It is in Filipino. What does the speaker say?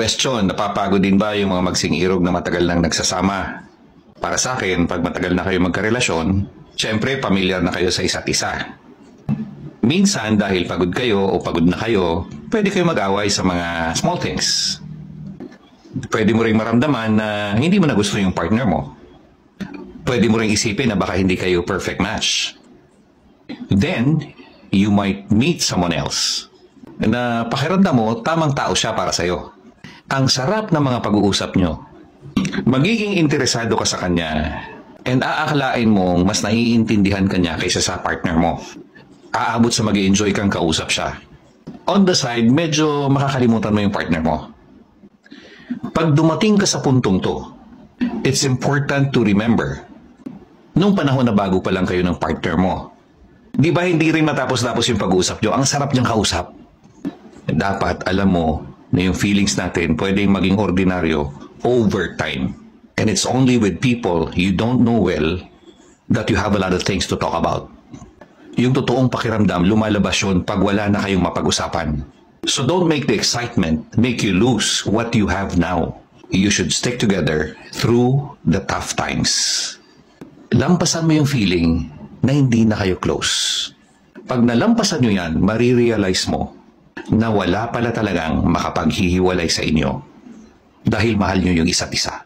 Question, napapagod din ba yung mga magsing-irog na matagal nang nagsasama? Para sa akin, pag matagal na kayo magkarelasyon, syempre pamilyar na kayo sa isa't isa. Minsan dahil pagod kayo o pagod na kayo, pwede kayo mag-away sa mga small things. Pwede mo ring maramdaman na hindi mo na gusto yung partner mo. Pwede mo ring isipin na baka hindi kayo perfect match. Then, you might meet someone else na pakiramdam mo tamang tao siya para sa'yo. Ang sarap ng mga pag-uusap nyo. Magiging interesado ka sa kanya and aakalain mong mas naiintindihan kanya kaysa sa partner mo. Aabot sa mag-i-enjoy kang kausap siya. On the side, medyo makakalimutan mo yung partner mo. Pag dumating ka sa puntong to, it's important to remember, nung panahon na bago pa lang kayo ng partner mo, di ba hindi rin matapos-tapos yung pag-uusap nyo? Ang sarap niyang kausap. Dapat alam mo na yung feelings natin pwedeng maging ordinaryo over time. And it's only with people you don't know well that you have a lot of things to talk about. Yung totoong pakiramdam, lumalabas yun pag wala na kayong mapag-usapan. So don't make the excitement make you lose what you have now. You should stick together through the tough times. Lampasan mo yung feeling na hindi na kayo close. Pag nalampasan nyo yan, marirealize mo na wala pala talagang makapaghihiwalay sa inyo dahil mahal nyo yung isa't isa.